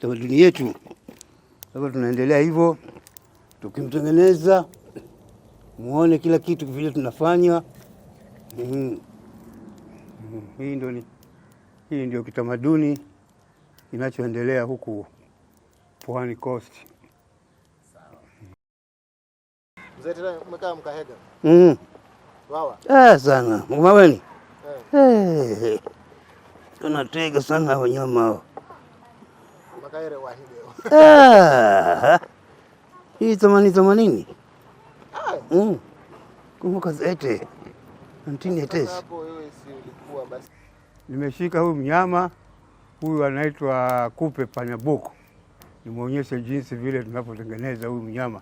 tamaduni yetu. Sasa tunaendelea hivyo tukimtengeneza, muone kila kitu vile tunafanya. Hii ndio kitamaduni kinachoendelea huku Pwani Coast. Mzee tena umekaa mkahega. Wawa. Sana. Umaweni? Tunatega sana wanyama hao. Makaere wahide. Hii 80. Kumbuka zete. Antini etesi. Hapo wewe si ulikuwa basi. Nimeshika huyu mnyama. Huyu anaitwa kupe panyabuku. Nimuonyeshe jinsi vile tunapotengeneza huyu mnyama.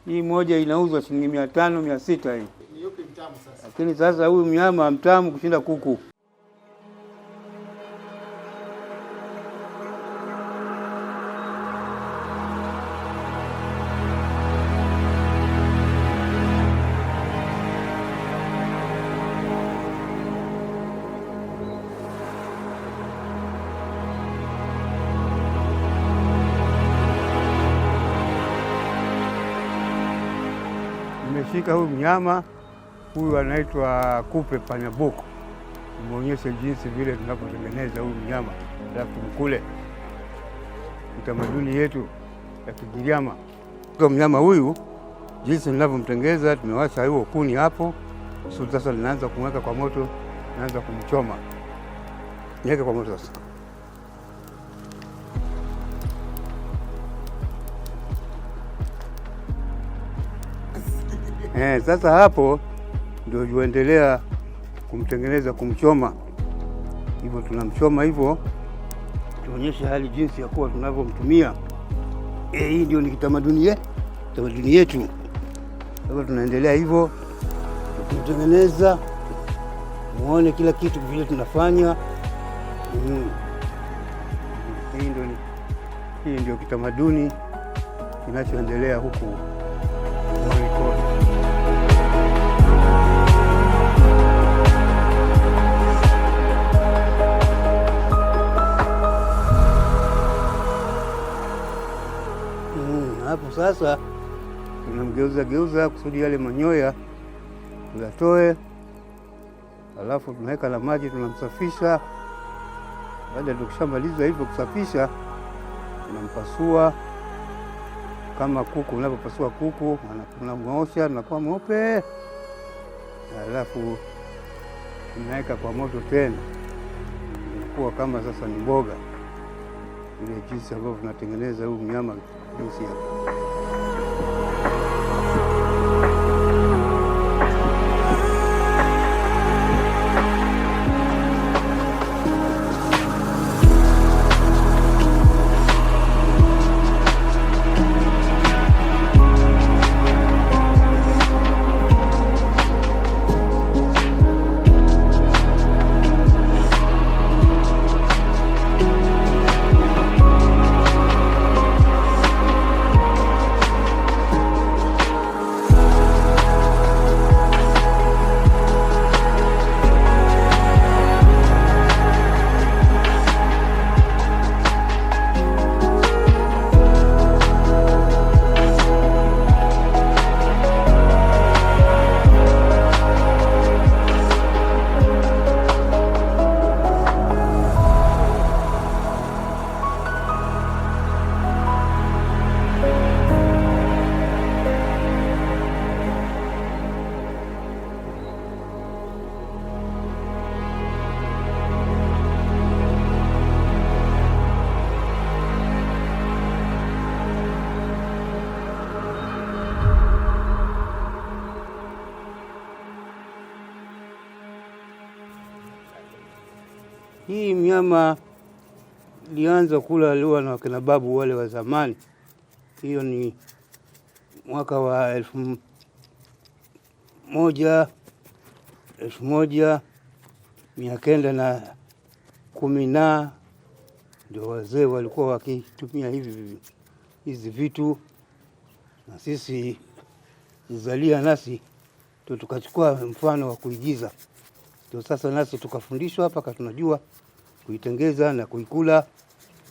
Hii moja inauzwa shilingi 500, 600 hii. Ni yupi mtamu sasa? Lakini sasa huyu mnyama mtamu kushinda kuku. Nimeshika huyu mnyama, huyu anaitwa kupe panyabuku. Nimuonyeshe jinsi vile tunapotengeneza huyu mnyama, alafu tumkule. Utamaduni yetu ya Kigiriama. Kwa mnyama huyu jinsi ninavyomtengeza, tumewasha huo kuni hapo. Sasa linaanza kumweka kwa moto, naanza kumchoma. Niweke kwa moto sasa. Sasa hapo ndio tuendelea kumtengeneza, kumchoma. Hivyo tunamchoma hivyo, tuonyeshe hali jinsi ya kuwa tunavyomtumia. Hii ndio ni kitamaduni yetu. Sasa tunaendelea hivyo tukimtengeneza, muone kila kitu vile tunafanya. Hii ndio kitamaduni kinachoendelea huku Pwani Coast. Hapo sasa tunamgeuza kusudi yale manyoya tuyatoe, alafu tunaweka na maji, tunamsafisha. Baada ya tukishamaliza hivyo kusafisha, tunampasua kama kuku unapopasua kuku, tunamwosha tunakuwa mweupe, alafu tunaweka kwa moto tena, inakuwa kama sasa ni mboga. Ile jinsi ambavyo tunatengeneza huyu mnyama jinsi hapo. Hii mnyama ilianza kula liwa na wakina babu wale wa zamani. Hiyo ni mwaka wa 1910 ndio wazee walikuwa wakitumia hizi vitu, na sisi uzalia nasi tukachukua mfano wa kuigiza. Ndio sasa nasi tukafundishwa mpaka tunajua kuitengeza na kuikula.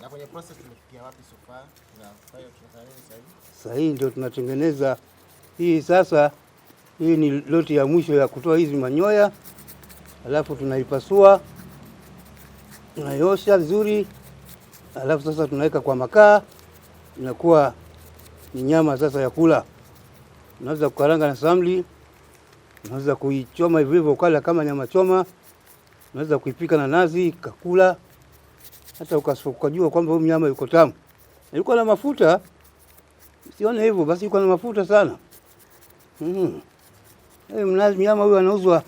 Na kwenye process tumefikia wapi so far? Tunafanya nini sasa hivi? Sasa hii ndio tunatengeneza hii sasa. Hii ni loti ya mwisho ya kutoa hizi manyoya. Alafu tunaipasua, tunaiosha vizuri. Alafu sasa tunaweka kwa makaa, inakuwa ni nyama sasa ya kula. Unaweza kukaranga na samli, unaweza kuichoma hivyo hivyo kala kama nyama choma, unaweza kuipika na nazi kakula, hata ukajua kwamba huyu nyama yuko tamu. Yuko na mafuta, sione hivyo basi yuko na mafuta sana. Mnazi nyama huyu anauzwa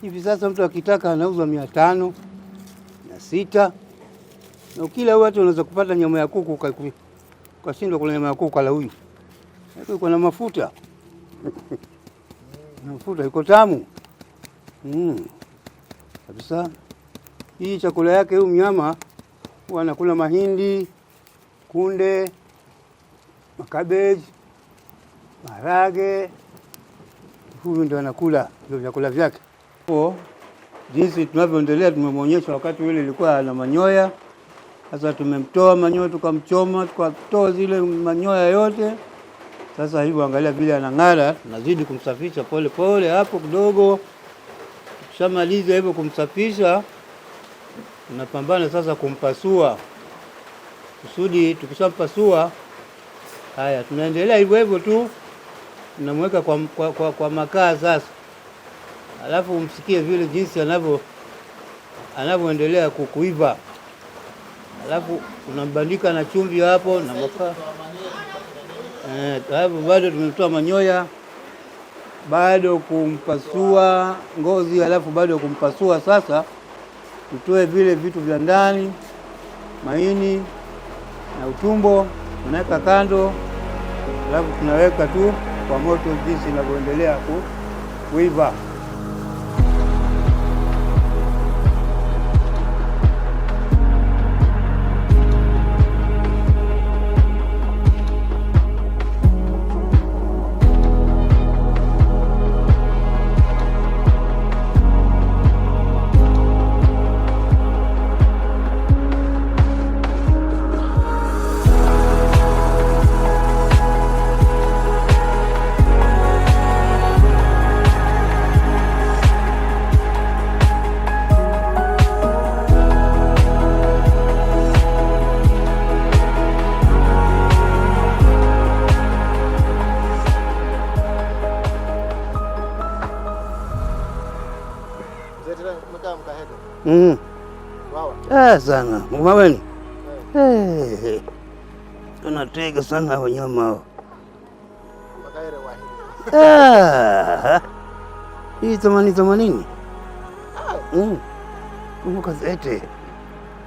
hivi sasa, mtu akitaka anauzwa 500 na 600. Na ukila watu unaweza kupata nyama ya kuku ukashindwa kula nyama ya kuku kala huyu. Yuko na mafuta. Mafuta yuko tamu. Kabisa. Hii chakula yake huyu mnyama huwa anakula mahindi, kunde, makabeji, maharage. Huyu ndio anakula ndio vyakula vyake. Jinsi tunavyoendelea tumemwonyesha wakati ule ilikuwa na manyoya. Sasa tumemtoa manyoya tukamchoma, tukatoa zile manyoya yote. Sasa hivi angalia vile anang'ara, tunazidi kumsafisha pole pole hapo kidogo. Tukishamaliza hivyo kumsafisha, tunapambana sasa kumpasua. Kusudi tukishampasua, haya tunaendelea hivyo hivyo tu. Tunamweka kwa makaa sasa. Alafu umsikie vile jinsi anavyoendelea kuiva. Alafu unambandika na chumvi hapo na makaa. Hapo bado tumetoa manyoya, bado kumpasua ngozi, alafu bado kumpasua sasa. Tutoe vile vitu vya ndani, maini na utumbo, tunaweka kando. Alafu tunaweka tu kwa moto jinsi inavyoendelea kuiva. Sana umaweni. Tunatega sana wanyama hao. Makaire wahidi. Hii 80. Kumbuka zete.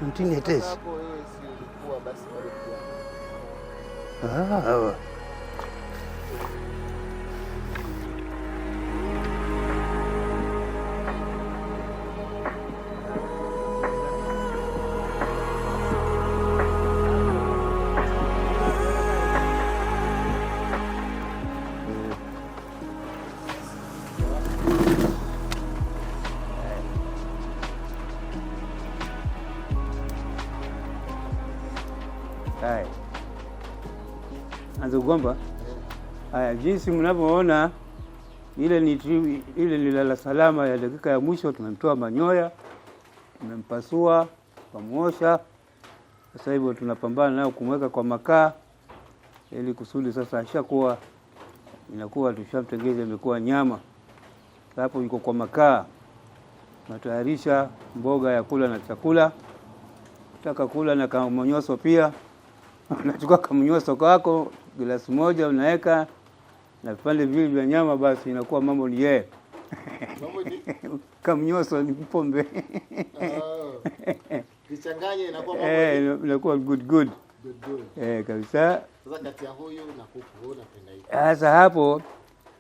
Mtini tesi. Hapo hiyo si ilikuwa basi bado. Anzugomba. Haya, jinsi mnavyoona ile ni lala salama ya dakika ya mwisho. Tumemtoa manyoya, tumempasua, pamuosha. Sasa hivyo tunapambana nayo kumweka kwa makaa ili kusudi sasa ashakuwa inakuwa tushamtengeza imekuwa nyama. Hapo yuko kwa makaa. Tunatayarisha mboga ya kula na chakula. Nataka kula na kamonyoso pia. Unachukua kamonyoso kwako, glasi moja unaweka na vipande vile vya nyama, basi inakuwa mambo ni yeye. Mambo ni kamonyoso ni pombe. Kichanganye inakuwa mambo inakuwa good. Kabisa. Sasa kati ya huyu na kuku unapenda hivi. Sasa hapo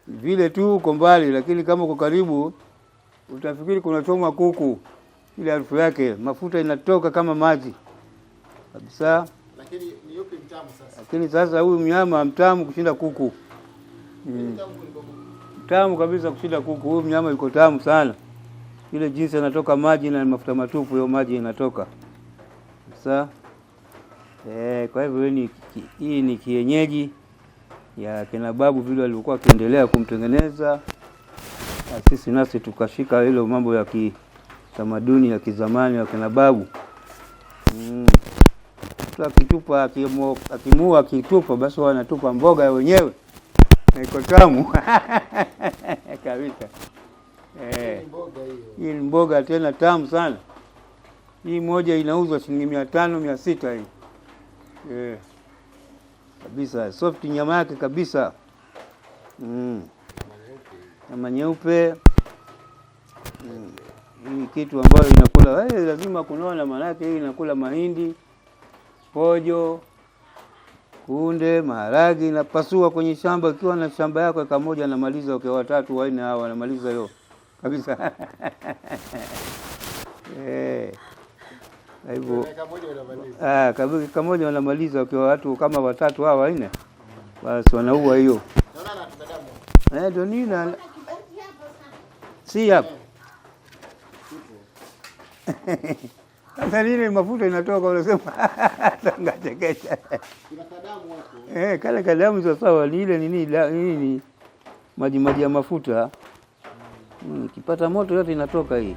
vile tu uko mbali, lakini kama uko karibu utafikiri kuna choma kuku. Ile harufu yake, mafuta inatoka kama maji. Kabisa. Lakini ni yupi mtamu sasa? Lakini sasa huyu mnyama mtamu kushinda kuku. Mtamu kabisa kushinda kuku. Huyu mnyama yuko tamu sana. Ile jinsi anatoka maji na mafuta matupu, hiyo maji inatoka. Sasa Kwa hivyo hii ni kienyeji ya kina babu vile walikuwa wakiendelea kumtengeneza, na sisi nasi tukashika hilo mambo ya kitamaduni ya kizamani ya kina babu. Mtu akitupa akitupa basi wanatupa mboga ya wenyewe. Iko tamu. Kabisa. Hii ni mboga tena tamu sana. Hii moja inauzwa shilingi 500 600 hii. Kabisa, soft nyama yake kabisa. Nyama nyeupe. Hii kitu ambayo inakula, lazima kunona, maana yake hii inakula mahindi, pojo, kunde, maharagi, inapasua kwenye shamba. Ikiwa na shamba yako eka moja anamaliza ukiwa 3 4 hao anamaliza hiyo. Kabisa. Hivyo eka moja wanamaliza ukiwa watu kama 3 au 4. Basi wanaua hiyo. Ndio nini? Si hapo. Sasa nini mafuta inatoka unasema tanga chekecha. Kuna kadamu hapo. Kale kadamu sasa sawa ni ile nini maji ya mafuta. Kipata moto yote inatoka hii.